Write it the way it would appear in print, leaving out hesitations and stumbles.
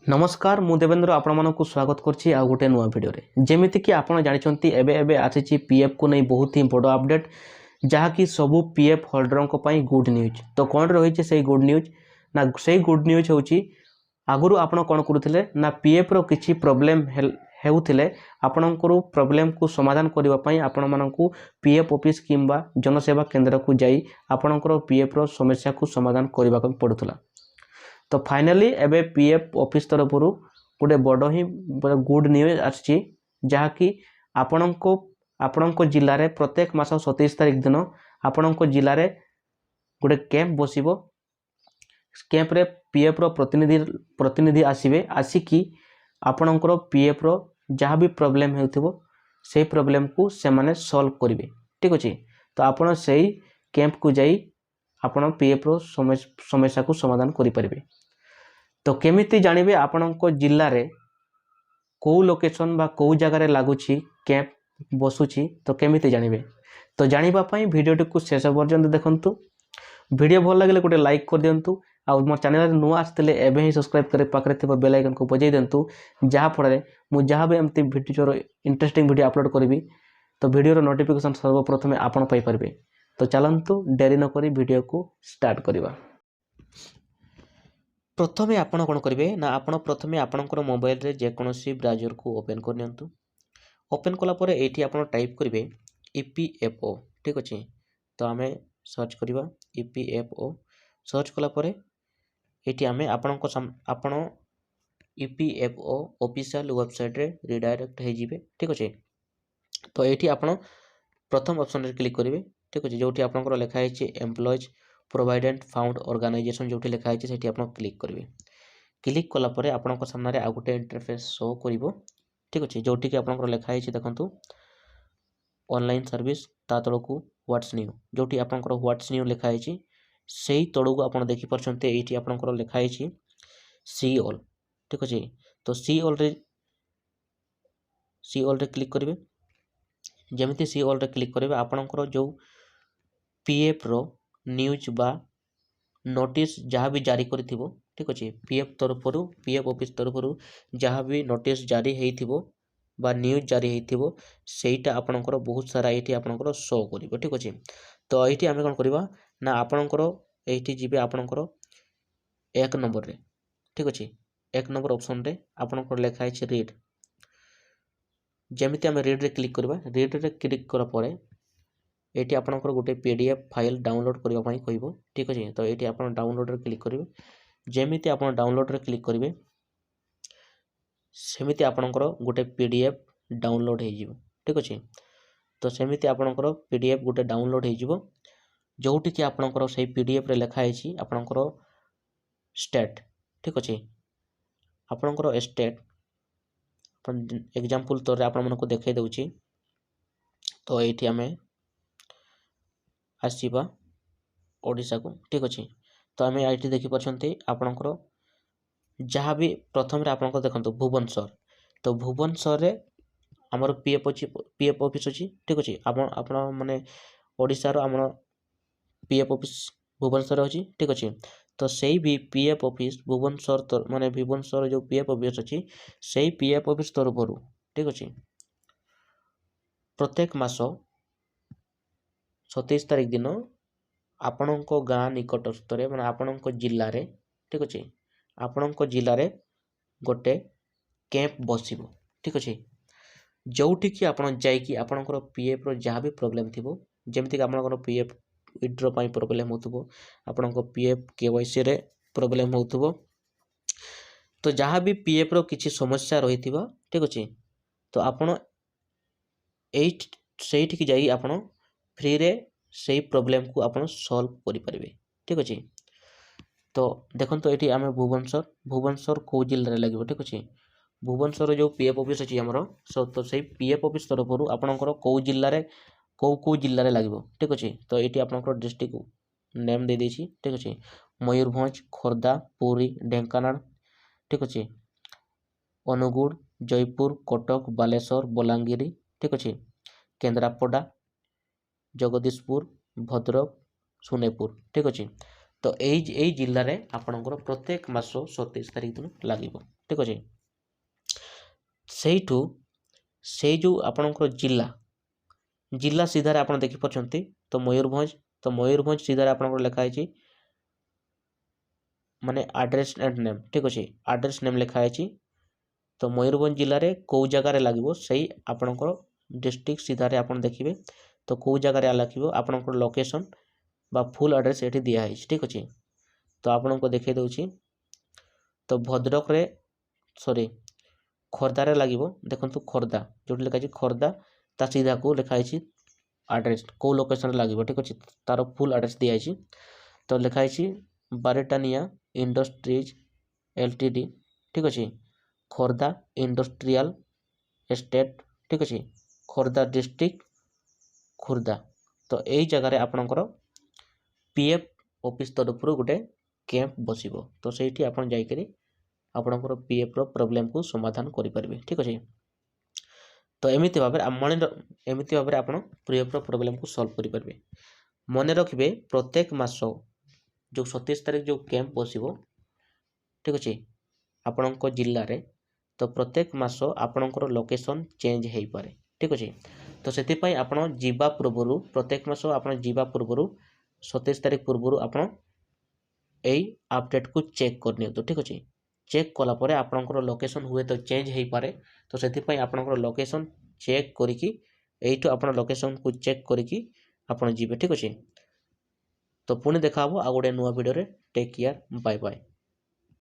नमस्कार मु देवेंद्र आपण मानक स्वागत करछि आ गोटे नुआ वीडियो रे जेमिति कि आपण जानिछंती एबे एबे आछिछि पीएफ को नै बहुत ही बड़ अपडेट जहा कि सबु पीएफ होल्डर को पई गुड न्यूज। तो कोन रहिछि सेही गुड न्यूज ना सेही गुड न्यूज होछि आगुरु आपण कोन करूथिले ना पीएफ रो किछि प्रॉब्लम हेउथिले आपणकर प्रॉब्लम को समाधान करबा पई आपण मानकू पीएफ ऑफिस किंबा जनसेवा केंद्र को जाई आपणकर पीएफ रो समस्या को समाधान करबा को पडुथला। तो फाइनली एबे पीएफ ऑफिस तरफ गोटे बड़ ही गुड न्यूज आछि जहा कि आपणको जिल्ला रे प्रत्येक मास 27 तारिख दिन आपणको जिल्ला रे गोटे कैंप बसिबो। कैंप रे पीएफ रो प्रतिनिधि आसीबे आसिकी आपणकर पीएफ रो जहाँ भी प्रॉब्लम हेउथिबो से प्रॉब्लम को से माने सॉल्व करिवे। ठीक अछि, तो आपण सेही कैंप को जाई आपण पीएफ रो समस्या को समाधान करि परिबे। तो केमिति जानिबे आपणको जिल्ला रे को लोकेशन बा को जगह रे लागुछि कैंप बसुछि तो केमिति जानिबे। तो जानिबा पई वीडियो को शेष पर्यंत देखंतु। वीडियो भल लागले गोटे लाइक कर दियंतु आ मो चैनल रे नुआ आस्तेले एबे ही सब्सक्राइब करे पाखरे थिबा बेल आइकन को बजाई दियंतु जहा फळे मु जहा भी एमती वीडियो रो इंटरेस्टिंग वीडियो अपलोड करबी तो वीडियो रो नोटिफिकेशन सर्वप्रथमे आपण पाई परबे। तो चलंतु देरी न करी वीडियो को स्टार्ट करिबा। प्रथमे आपण कोन करिवे ना आपण प्रथमे आपणकर मोबाइल रे जे कोनोसी ब्राउजर को ओपन कर नियंतु। ओपन कला परे एठी आपण टाइप करिवे ईपीएफओ। ठीक अछि, तो हमें सर्च करिवा ईपीएफओ। सर्च कला परे एठी हमें आपण ईपीएफओ ऑफिशियल वेबसाइट रे रिडायरेक्ट हे जिवे। ठीक अछि, तो एठी आपण प्रथम ऑप्शन रे क्लिक करिवे। ठीक अछि, जोठी आपनकर लिखा है एम्प्लॉयज प्रोवाइडेंट फाउंड ऑर्गेनाइजेशन जोठी लिखा है सेठी आपण क्लिक करिवे। क्लिक कला परे आपनकर सामने आ गोटे इंटरफेस शो करिवो। ठीक अछि, जोठी कि आपनकर लिखा है देखंतु ऑनलाइन सर्विस ता तळकू व्हाट्स न्यू जोठी आपनकर व्हाट्स न्यू लिखा है सेही तळकू आपण देखि परछन्ते एठी आपनकर लिखा है सी ऑल। ठीक अछि, तो सी ऑल रे क्लिक करिवे। जेमिति सी ऑल रे क्लिक करिवे आपनकर जो पीएफ रो न्यूज बा नोटिस जहाँ भी जारी करिथिबो। ठीक अछि, पीएफ तरफरु पीएफ ऑफिस तरफरु जहाँ भी नोटिस जारी हेइथिबो बा न्यूज जारी हेइथिबो सेटा आपनकर बहुत सारा एठी आपनकर शो करिवो। ठीक अछि, तो एठी हमें कोन करिवा ना आपनकर एठी जिबे आपनकर एक नंबर रे। ठीक अछि, एक नंबर ऑप्शन रे आपनकर लिखा है रीड। जेमिति हमें रीड रे क्लिक करबा। रीड रे क्लिक करा परे एठी आपनकर गोटे पीडीएफ फाइल डाउनलोड करबा पई कहइबो। ठीक अछि, तो एठी आपन डाउनलोड रे क्लिक करिवे। जेमिति आपन डाउनलोड रे क्लिक करिवे सेमिति आपनकर गोटे पीडीएफ डाउनलोड हे जिवो। ठीक अछि, तो सेमिति आपनकर पीडीएफ गोटे डाउनलोड हे जिवो जोठी कि आपनकर सेही पीडीएफ रे लिखा है आपनकर स्टेट। ठीक अछि, आपनकर स्टेट अपन एग्जांपल तोरे आपन मन को देखाई दउची। तो एठी हमें आसीबा ओडिशा को। ठीक अछि, तो हमें आईटी देखि परछन्ते आपनकर जहाँ भी प्रथम रे आपनकर देखंतु भुवनेश्वर। तो भुवनेश्वर रे हमर पीएफ ऑफिस अछि। ठीक अछि, आपण माने ओडिशा रो हमर पीएफ ऑफिस भुवनेश्वर अछि। ठीक अछि, तो सेही भी पीएफ ऑफिस भुवनेश्वर माने भुवनेश्वर जो पीएफ ऑफिस अछि सेही पीएफ ऑफिस तरफरु। ठीक अछि, प्रत्येक मास 27 तारिख दिन आपणको गाँ निकटस्थ रे माने आपणको जिल्ला रे। ठीक अछि, आपणको जिल्ला रे गोटे कैंप बसिबो। ठीक अछि, जोठी कि आपण जाई कि आपणकर पीएफ रो जहाँ भी प्रॉब्लम थिबो जेमिति कि आपणकर पीएफ विथड्रॉ पई प्रॉब्लम होतबो आपणको पीएफ केवाईसी रे प्रॉब्लम होतबो तो जहाँ भी पीएफ रो किछि समस्या रहिथिबो। ठीक अछि, तो आपण सेठी कि जाई आपण फ्री रे सेही प्रॉब्लम को आपण सॉल्व करि परिबे। ठीक अछि, तो देखंतो एठी आमे भुवनेश्वर को जिल्ला रे लागिबो। ठीक अछि, भुवनेश्वर जो पीएफ ऑफिस अछि हमरो तो सेही पीएफ ऑफिस तरफरु आपणकर को जिल्ला रे लागिबो। ठीक अछि, तो एठी आपणकर डिस्ट्रिक्ट नेम दे देछि। ठीक अछि, मयूरभंज, खोर्धा, पुरी, ढेंकानाल। ठीक अछि, अनुगुड़, जयपुर, कटक, बालेश्वर, बलांगीर। ठीक अछि, केन्द्रापड़ा, जगदीशपुर, भद्रक, सुनेपुर। ठीक अछि, तो यही जिले में आपणकर प्रत्येक मास 27 तारिख दिन लगे ठीक अच्छे सेठू से जो आपणकर जिला सीधार आप देखिपारे तो मयूरभंज सीधार आपणकर लिखाई माने एड्रेस एंड नेम ठीक अच्छे एड्रेस नेम लिखाई तो मयूरभंज जिले में कौ जगार लगे से आपणकर डिस्ट्रिक्ट सीधार आप देखिए तो कौ जगार लगे आपणकर लोकेशन बा फुल एड्रेस ये दिखाई ठीक अच्छे तो आपण को देखे दूसरी तो भद्रक रे सॉरी खोर्धार लगे देखो खोर्धा जो लिखाई खोर्धा ता सीधा को लिखाई एड्रेस कौ लोकेशन लगे ठीक अच्छे तार फुल एड्रेस दिखाई तो लिखाई बारेटानिया इंडस्ट्रीज एलटीडी ठीक अच्छे खोर्धा इंडस्ट्रियल एस्टेट ठीक अच्छे खोर्धा डिस्ट्रिक्ट खोर्धा तो यही जगह आपणकर पीएफ ऑफिस तरफ गोटे कैंप बसिबो तो सेठी आपण जाइकरी आपणकर पीएफ रो प्रॉब्लम को समाधान करि परबे ठीक अछि तो एमिति भाबरे आपण पीएफ रो प्रॉब्लम को सॉल्व करि परबे मने रखिबे प्रत्येक मास जो 27 तारिख जो कैंप बसिबो ठीक अछि आपणक जिल्ला रे तो प्रत्येक मास आपणकर लोकेशन चेंज हेई पारे ठीक अछि तो सेति पई आपण जीवा पूर्वरु प्रत्येक मास आपण जीवा पूर्वरु 27 तारिख पूर्वरु आपण एई अपडेट को चेक करनी तो ठीक अच्छे चेक कलापर आपणकर लोकेशन हुए तो चेंज हो पारे तो से आपणकर लोकेशन चेक करिकी एइठु आपण लोकेशन को चेक करिकी आपण जीवे ठीक अच्छे तो पुणी देखा आ गोटे नुआ वीडियो रे टेक केयर बाय बाय।